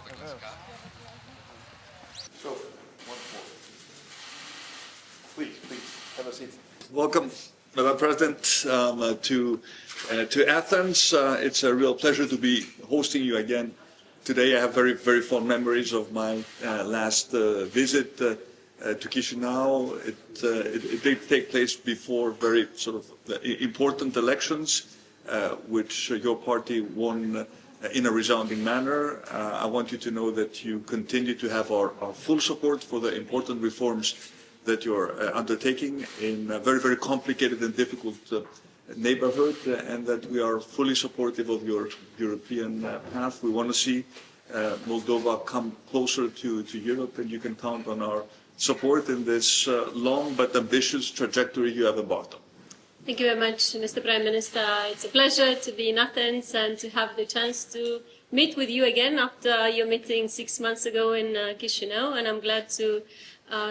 So, once more. Please, have a seat. Welcome, Madam President, to Athens. It's a real pleasure to be hosting you again today. I have very, very fond memories of my last visit to Chisinau. It did take place before very sort of important elections, which your party won in a resounding manner. I want you to know that you continue to have our full support for the important reforms that you're undertaking in a very, very complicated and difficult neighborhood, and that we are fully supportive of your European path. We want to see Moldova come closer to Europe, and you can count on our support in this long but ambitious trajectory you have embarked on. Thank you very much, Mr. Prime Minister. It's a pleasure to be in Athens and to have the chance to meet with you again after your meeting 6 months ago in Chisinau, and I'm glad to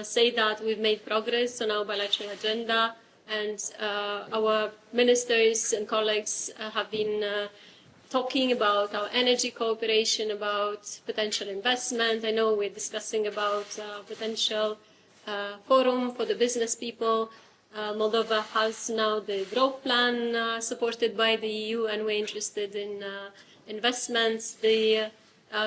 say that we've made progress on our bilateral agenda, and our ministers and colleagues have been talking about our energy cooperation, about potential investment. I know we're discussing about potential forum for the business people. Moldova has now the growth plan supported by the EU, and we're interested in investments. The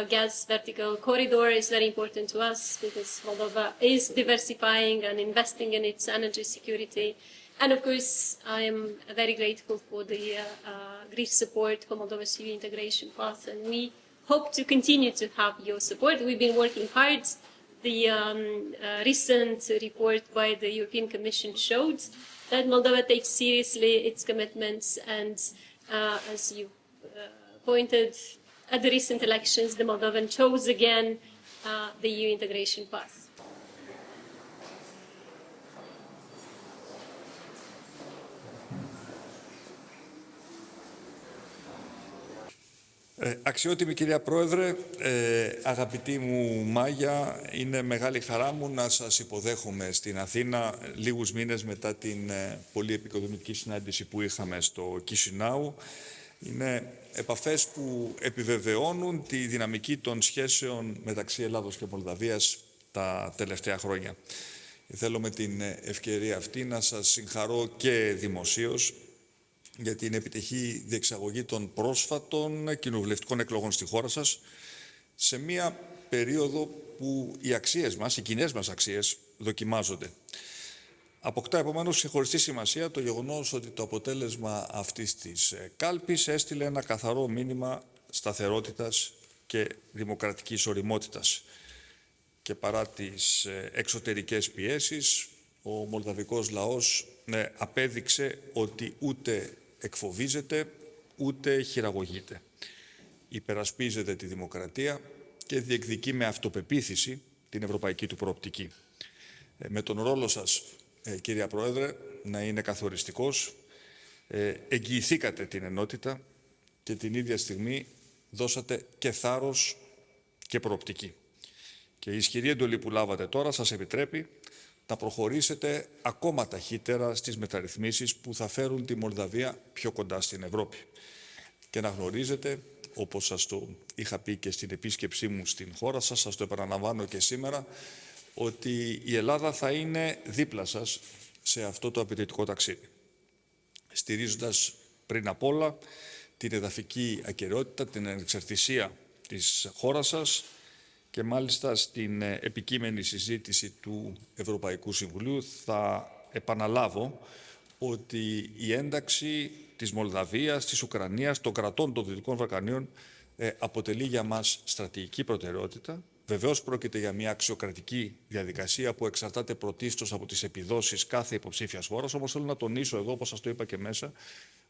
gas vertical corridor is very important to us because Moldova is diversifying and investing in its energy security. And of course, I am very grateful for the Greek support for Moldova's EU integration path, and we hope to continue to have your support. We've been working hard. The recent report by the European Commission showed that Moldova takes seriously its commitments, and as you pointed, at the recent elections, the Moldovan chose again the EU integration path. Αξιότιμη κυρία Πρόεδρε, αγαπητή μου Μάγια, είναι μεγάλη χαρά μου να σας υποδέχομαι στην Αθήνα λίγους μήνες μετά την πολύ επικοδομητική συνάντηση που είχαμε στο Κισινάου. Είναι επαφές που επιβεβαιώνουν τη δυναμική των σχέσεων μεταξύ Ελλάδος και Μολδαβίας τα τελευταία χρόνια. Θέλω με την ευκαιρία αυτή να σας συγχαρώ και δημοσίως για την επιτυχή διεξαγωγή των πρόσφατων κοινοβουλευτικών εκλογών στη χώρα σας, σε μία περίοδο που οι αξίες μας, οι κοινές μας αξίες, δοκιμάζονται. Αποκτά επομένως ξεχωριστή σημασία το γεγονός ότι το αποτέλεσμα αυτής της κάλπης έστειλε ένα καθαρό μήνυμα σταθερότητας και δημοκρατικής ωριμότητας. Και παρά τις εξωτερικές πιέσεις, ο μολδαβικός λαός απέδειξε ότι ούτε εκφοβίζεται, ούτε χειραγωγείται. Υπερασπίζεται τη δημοκρατία και διεκδικεί με αυτοπεποίθηση την ευρωπαϊκή του προοπτική. Με τον ρόλο σας, κυρία Πρόεδρε, να είναι καθοριστικός, εγγυηθήκατε την ενότητα και την ίδια στιγμή δώσατε και θάρρος και προοπτική. Και η ισχυρή εντολή που λάβατε τώρα σας επιτρέπει να προχωρήσετε ακόμα ταχύτερα στις μεταρρυθμίσεις που θα φέρουν τη Μολδαβία πιο κοντά στην Ευρώπη. Και να γνωρίζετε, όπως σας το είχα πει και στην επίσκεψή μου στην χώρα σας, σας το επαναλαμβάνω και σήμερα, ότι η Ελλάδα θα είναι δίπλα σας σε αυτό το απαιτητικό ταξίδι. Στηρίζοντας πριν απ' όλα την εδαφική ακεραιότητα, την ανεξαρτησία της χώρας σας, και μάλιστα στην επικείμενη συζήτηση του Ευρωπαϊκού Συμβουλίου θα επαναλάβω ότι η ένταξη της Μολδαβίας, της Ουκρανίας, των κρατών των Δυτικών Βαλκανίων αποτελεί για μας στρατηγική προτεραιότητα. Βεβαίως πρόκειται για μια αξιοκρατική διαδικασία που εξαρτάται πρωτίστως από τις επιδόσεις κάθε υποψήφιας χώρας, όμως θέλω να τονίσω εδώ, όπως σας το είπα και μέσα,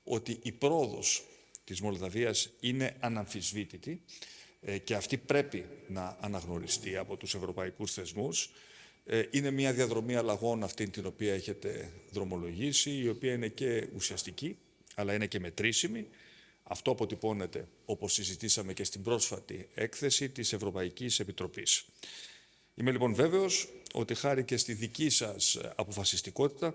ότι η πρόοδος της Μολδαβίας είναι αναμφισβήτητη και αυτή πρέπει να αναγνωριστεί από τους ευρωπαϊκούς θεσμούς. Είναι μια διαδρομή αλλαγών αυτή την οποία έχετε δρομολογήσει, η οποία είναι και ουσιαστική, αλλά είναι και μετρήσιμη. Αυτό αποτυπώνεται, όπως συζητήσαμε και στην πρόσφατη έκθεση της Ευρωπαϊκής Επιτροπής. Είμαι λοιπόν βέβαιος ότι χάρη και στη δική σας αποφασιστικότητα,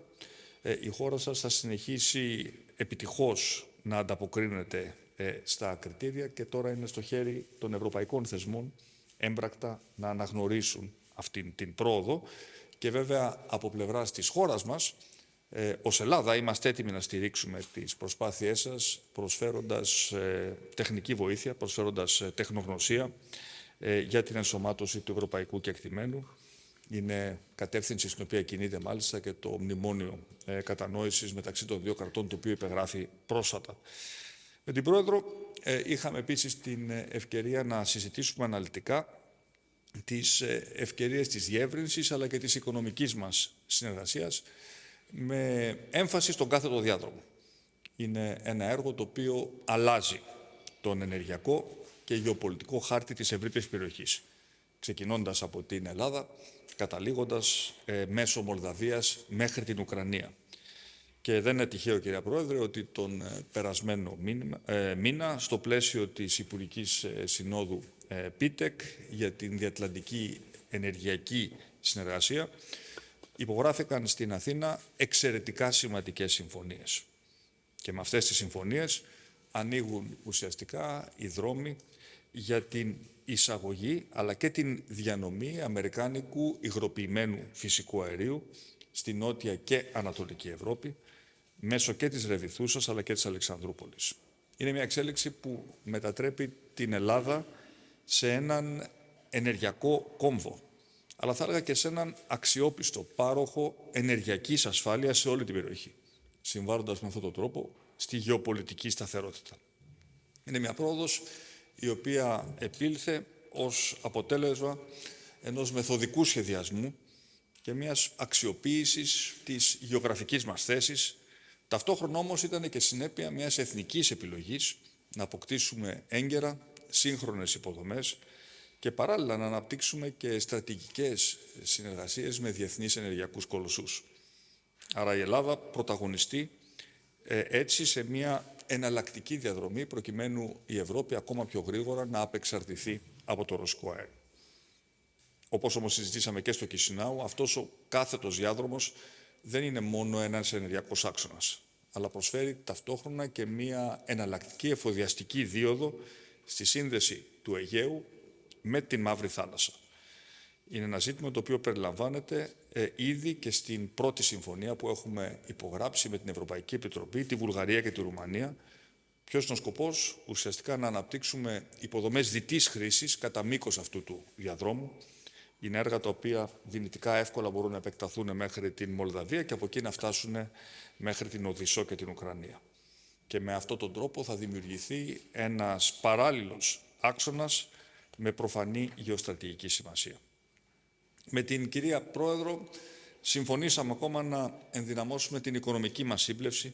η χώρα σας θα συνεχίσει επιτυχώς να ανταποκρίνεται στα κριτήρια και τώρα είναι στο χέρι των ευρωπαϊκών θεσμών έμπρακτα να αναγνωρίσουν αυτήν την πρόοδο και βέβαια από πλευράς της χώρας μας, ως Ελλάδα είμαστε έτοιμοι να στηρίξουμε τις προσπάθειές σας προσφέροντας τεχνική βοήθεια, προσφέροντας τεχνογνωσία για την ενσωμάτωση του ευρωπαϊκού κεκτημένου. Είναι κατεύθυνση στην οποία κινείται μάλιστα και το μνημόνιο κατανόησης μεταξύ των δύο κρατών, το οποίο υπεγράφει πρόσφατα. Με την Πρόεδρο είχαμε επίσης την ευκαιρία να συζητήσουμε αναλυτικά τις ευκαιρίες της διεύρυνσης αλλά και της οικονομικής μας συνεργασίας με έμφαση στον κάθετο διάδρομο. Είναι ένα έργο το οποίο αλλάζει τον ενεργειακό και γεωπολιτικό χάρτη της ευρύτερης περιοχής, ξεκινώντας από την Ελλάδα, καταλήγοντας μέσω Μολδαβίας μέχρι την Ουκρανία. Και δεν είναι τυχαίο, κυρία Πρόεδρε, ότι τον περασμένο μήνα, στο πλαίσιο της Υπουργικής Συνόδου ΠΙΤΕΚ για την διατλαντική ενεργειακή συνεργασία, υπογράφηκαν στην Αθήνα εξαιρετικά σημαντικές συμφωνίες. Και με αυτές τις συμφωνίες ανοίγουν ουσιαστικά οι δρόμοι για την εισαγωγή αλλά και την διανομή αμερικάνικου υγροποιημένου φυσικού αερίου στη Νότια και Ανατολική Ευρώπη, μέσω και της Ρεβιθούσας αλλά και της Αλεξανδρούπολης. Είναι μια εξέλιξη που μετατρέπει την Ελλάδα σε έναν ενεργειακό κόμβο, αλλά θα έλεγα και σε έναν αξιόπιστο πάροχο ενεργειακής ασφάλειας σε όλη την περιοχή, συμβάλλοντας με αυτόν τον τρόπο στη γεωπολιτική σταθερότητα. Είναι μια πρόοδος η οποία επήλθε ως αποτέλεσμα ενός μεθοδικού σχεδιασμού και μιας αξιοποίησης της γεωγραφικής μας θέσης. Ταυτόχρονα όμως ήταν και συνέπεια μιας εθνικής επιλογής να αποκτήσουμε έγκαιρα σύγχρονες υποδομές και παράλληλα να αναπτύξουμε και στρατηγικές συνεργασίες με διεθνείς ενεργειακούς κολοσσούς. Άρα η Ελλάδα πρωταγωνιστεί έτσι σε μια εναλλακτική διαδρομή προκειμένου η Ευρώπη ακόμα πιο γρήγορα να απεξαρτηθεί από το ρωσικό αέριο. Όπως όμως συζητήσαμε και στο Κισινάου, αυτός ο κάθετος διάδρομος δεν είναι μόνο ένας ενεργειακός άξονας, αλλά προσφέρει ταυτόχρονα και μια εναλλακτική εφοδιαστική δίωδο στη σύνδεση του Αιγαίου με την Μαύρη Θάλασσα. Είναι ένα ζήτημα το οποίο περιλαμβάνεται ήδη και στην πρώτη συμφωνία που έχουμε υπογράψει με την Ευρωπαϊκή Επιτροπή, τη Βουλγαρία και τη Ρουμανία. Ποιος είναι ο σκοπός? Ουσιαστικά να αναπτύξουμε υποδομές διτής χρήσης κατά μήκος αυτού του διαδρόμου. Είναι έργα τα οποία δυνητικά εύκολα μπορούν να επεκταθούν μέχρι την Μολδαβία και από εκεί να φτάσουν μέχρι την Οδυσσό και την Ουκρανία. Και με αυτόν τον τρόπο θα δημιουργηθεί ένας παράλληλος άξονας με προφανή γεωστρατηγική σημασία. Με την κυρία Πρόεδρο συμφωνήσαμε ακόμα να ενδυναμώσουμε την οικονομική μας σύμπλευση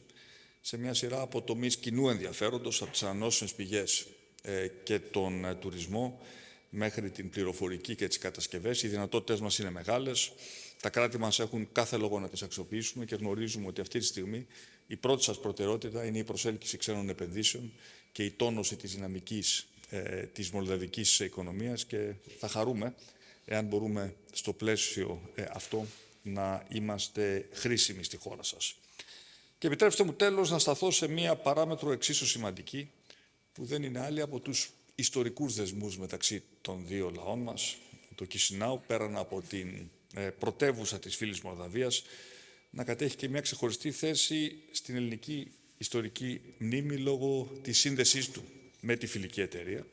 σε μια σειρά από τομείς κοινού ενδιαφέροντος, από τις ανανεώσιμες πηγές και τον τουρισμό μέχρι την πληροφορική και τις κατασκευές. Οι δυνατότητες μας είναι μεγάλες. Τα κράτη μας έχουν κάθε λόγο να τις αξιοποιήσουμε και γνωρίζουμε ότι αυτή τη στιγμή η πρώτη σας προτεραιότητα είναι η προσέλκυση ξένων επενδύσεων και η τόνωση της δυναμικής της μολδαβικής οικονομίας και θα χαρούμε εάν μπορούμε στο πλαίσιο αυτό να είμαστε χρήσιμοι στη χώρα σας. Και επιτρέψτε μου τέλος να σταθώ σε μία παράμετρο εξίσου σημαντική που δεν είναι άλλη από τους ιστορικούς δεσμούς μεταξύ των δύο λαών μας. Το Κισινάου, πέραν από την πρωτεύουσα της φίλης Μολδαβίας, να κατέχει και μια ξεχωριστή θέση στην ελληνική ιστορική μνήμη λόγω της σύνδεσής του με τη φιλική εταιρεία.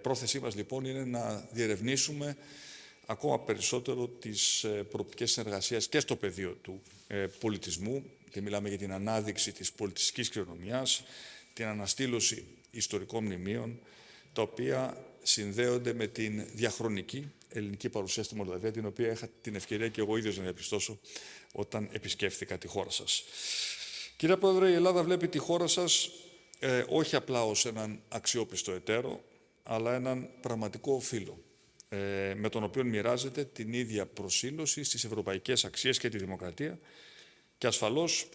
Πρόθεσή μας λοιπόν είναι να διερευνήσουμε ακόμα περισσότερο τις προοπτικές συνεργασίας και στο πεδίο του πολιτισμού, και μιλάμε για την ανάδειξη της πολιτιστικής κληρονομιάς, την αναστήλωση ιστορικών μνημείων, τα οποία συνδέονται με την διαχρονική ελληνική παρουσία στη Μολδαβία, την οποία είχα την ευκαιρία και εγώ ίδιος να διαπιστώσω όταν επισκέφθηκα τη χώρα σας. Κύριε Πρόεδρε, η Ελλάδα βλέπει τη χώρα σας όχι απλά ως έναν αξιόπιστο εταίρο, αλλά έναν πραγματικό φίλο, με τον οποίο μοιράζεται την ίδια προσήλωση στις ευρωπαϊκές αξίες και τη δημοκρατία και ασφαλώς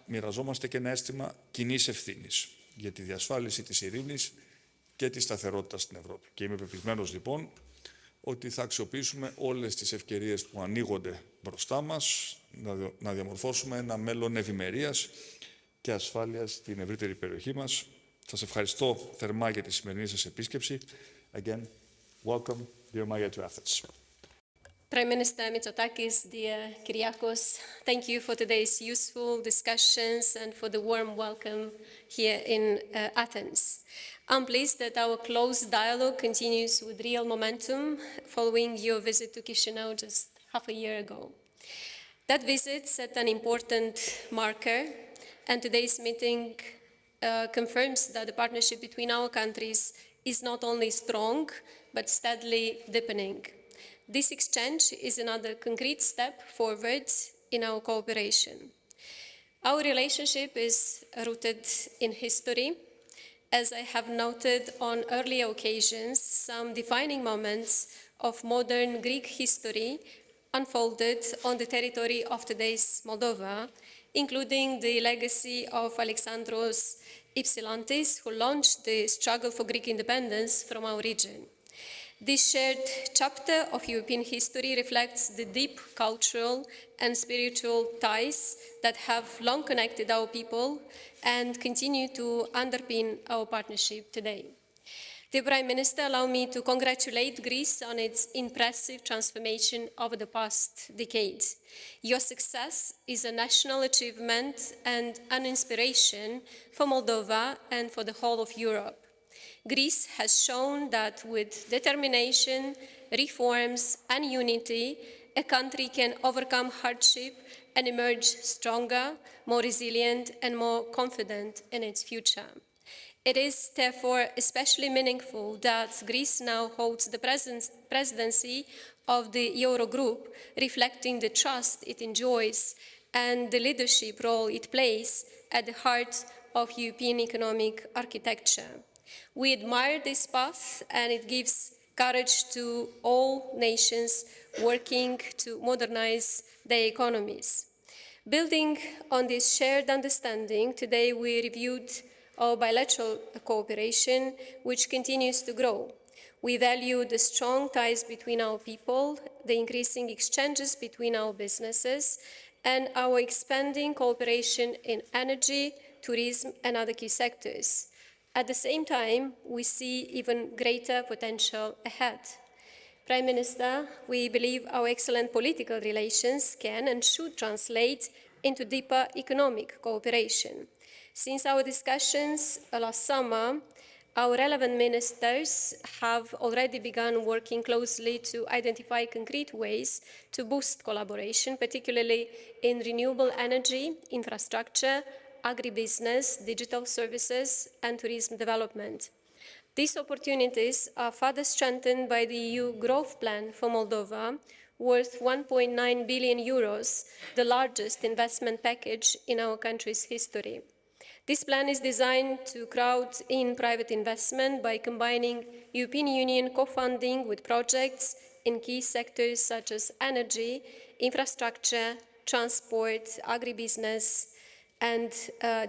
μοιραζόμαστε και ένα αίσθημα κοινής ευθύνης για τη διασφάλιση της ειρήνης και της σταθερότητας στην Ευρώπη. Και είμαι πεπισμένος λοιπόν ότι θα αξιοποιήσουμε όλες τις ευκαιρίες που ανοίγονται μπροστά μας να διαμορφώσουμε ένα μέλλον ευημερίας και ασφάλειας στην ευρύτερη περιοχή μας, Σας ευχαριστώ θερμά για τη σημερινή σας επίσκεψη. Again, welcome, dear Maya, to Athens. Prime Minister Mητσοτάκης, dear Kyriakos, thank you for today's useful discussions and for the warm welcome here in Athens. I'm pleased that our close dialogue continues with real momentum following your visit to Chisinau just half a year ago. That visit set an important marker, and today's meeting confirms that the partnership between our countries is not only strong, but steadily deepening. This exchange is another concrete step forward in our cooperation. Our relationship is rooted in history. As I have noted on earlier occasions, some defining moments of modern Greek history unfolded on the territory of today's Moldova, including the legacy of Alexandros Ypsilantis, who launched the struggle for Greek independence from our region. This shared chapter of European history reflects the deep cultural and spiritual ties that have long connected our people and continue to underpin our partnership today. Dear Prime Minister, allow me to congratulate Greece on its impressive transformation over the past decade. Your success is a national achievement and an inspiration for Moldova and for the whole of Europe. Greece has shown that with determination, reforms, and unity, a country can overcome hardship and emerge stronger, more resilient, and more confident in its future. It is therefore especially meaningful that Greece now holds the presidency of the Eurogroup, reflecting the trust it enjoys and the leadership role it plays at the heart of European economic architecture. We admire this path, and it gives courage to all nations working to modernize their economies. Building on this shared understanding, today we reviewed our bilateral cooperation, which continues to grow. We value the strong ties between our people, the increasing exchanges between our businesses, and our expanding cooperation in energy, tourism, and other key sectors. At the same time, we see even greater potential ahead. Prime Minister, we believe our excellent political relations can and should translate into deeper economic cooperation. Since our discussions last summer, our relevant ministers have already begun working closely to identify concrete ways to boost collaboration, particularly in renewable energy, infrastructure, agribusiness, digital services, and tourism development. These opportunities are further strengthened by the EU Growth Plan for Moldova, worth 1.9 billion euros, the largest investment package in our country's history. This plan is designed to crowd in private investment by combining European Union co-funding with projects in key sectors such as energy, infrastructure, transport, agribusiness, and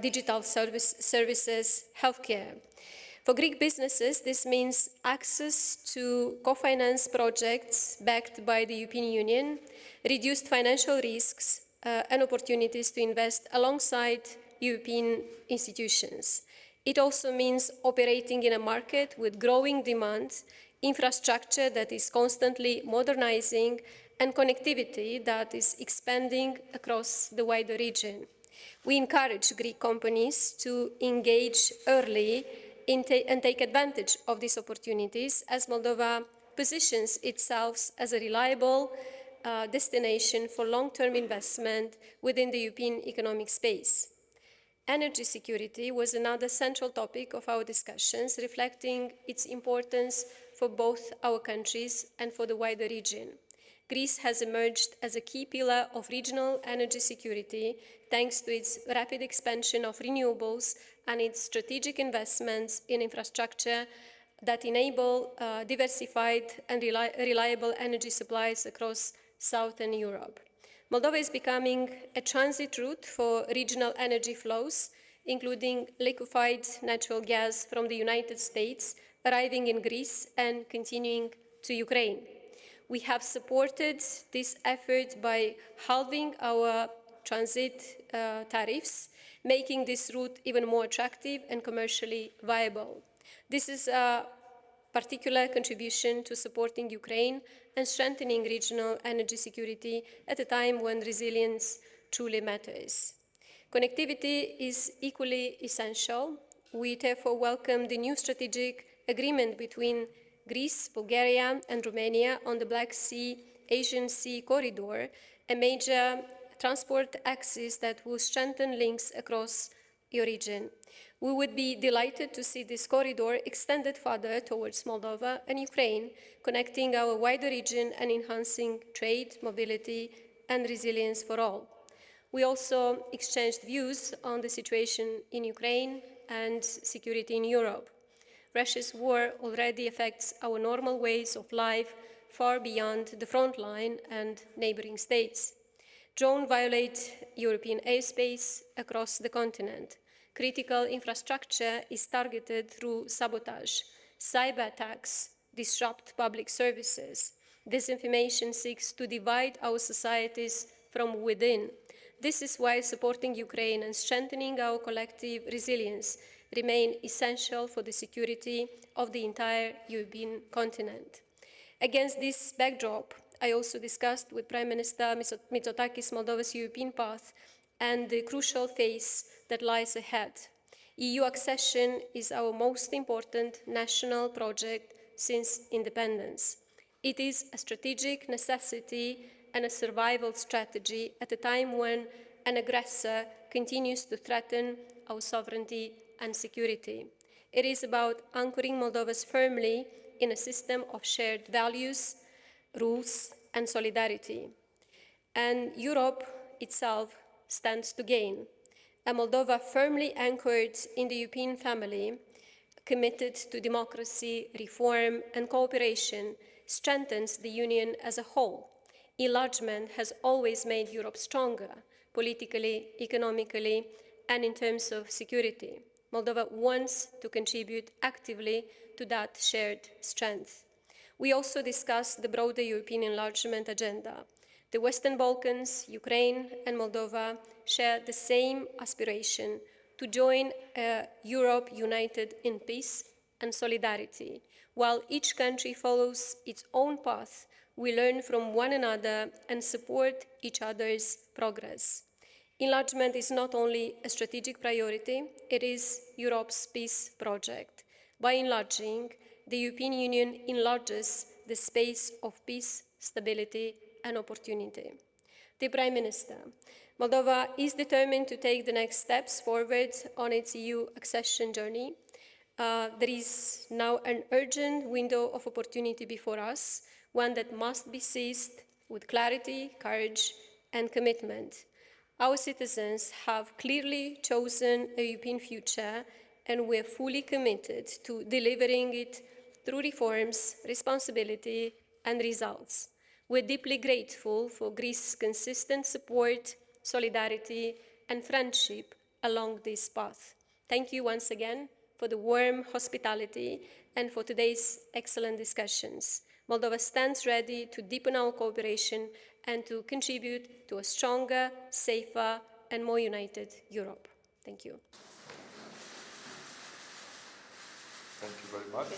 digital services, healthcare. For Greek businesses, this means access to co-finance projects backed by the European Union, reduced financial risks, and opportunities to invest alongside European institutions. It also means operating in a market with growing demand, infrastructure that is constantly modernizing, and connectivity that is expanding across the wider region. We encourage Greek companies to engage early and take advantage of these opportunities as Moldova positions itself as a reliable destination for long-term investment within the European economic space. Energy security was another central topic of our discussions, reflecting its importance for both our countries and for the wider region. Greece has emerged as a key pillar of regional energy security thanks to its rapid expansion of renewables and its strategic investments in infrastructure that enable diversified and reliable energy supplies across Southern Europe. Moldova is becoming a transit route for regional energy flows, including liquefied natural gas from the United States arriving in Greece and continuing to Ukraine. We have supported this effort by halving our transit tariffs, making this route even more attractive and commercially viable. This is a particular contribution to supporting Ukraine and strengthening regional energy security at a time when resilience truly matters. Connectivity is equally essential. We therefore welcome the new strategic agreement between Greece, Bulgaria, and Romania on the Black Sea Asian Sea corridor, a major transport axis that will strengthen links across your region. We would be delighted to see this corridor extended further towards Moldova and Ukraine, connecting our wider region and enhancing trade, mobility, and resilience for all. We also exchanged views on the situation in Ukraine and security in Europe. Russia's war already affects our normal ways of life far beyond the front line and neighboring states. Drones violate European airspace across the continent. Critical infrastructure is targeted through sabotage. Cyber attacks disrupt public services. Disinformation seeks to divide our societies from within. This is why supporting Ukraine and strengthening our collective resilience remain essential for the security of the entire European continent. Against this backdrop, I also discussed with Prime Minister Mητσοτάκης Moldova's European path and the crucial phase that lies ahead. EU accession is our most important national project since independence. It is a strategic necessity and a survival strategy at a time when an aggressor continues to threaten our sovereignty and security. It is about anchoring Moldova firmly in a system of shared values, rules, and solidarity. And Europe itself stands to gain. A Moldova firmly anchored in the European family, committed to democracy, reform, and cooperation, strengthens the Union as a whole. Enlargement has always made Europe stronger, politically, economically, and in terms of security. Moldova wants to contribute actively to that shared strength. We also discussed the broader European enlargement agenda. The Western Balkans, Ukraine, and Moldova share the same aspiration to join a Europe united in peace and solidarity. While each country follows its own path, we learn from one another and support each other's progress. Enlargement is not only a strategic priority, it is Europe's peace project. By enlarging, the European Union enlarges the space of peace, stability, and opportunity. The Prime Minister, Moldova is determined to take the next steps forward on its EU accession journey. There is now an urgent window of opportunity before us, one that must be seized with clarity, courage, and commitment. Our citizens have clearly chosen a European future, and we are fully committed to delivering it through reforms, responsibility, and results. We're deeply grateful for Greece's consistent support, solidarity, and friendship along this path. Thank you once again for the warm hospitality and for today's excellent discussions. Moldova stands ready to deepen our cooperation and to contribute to a stronger, safer, and more united Europe. Thank you. Thank you very much.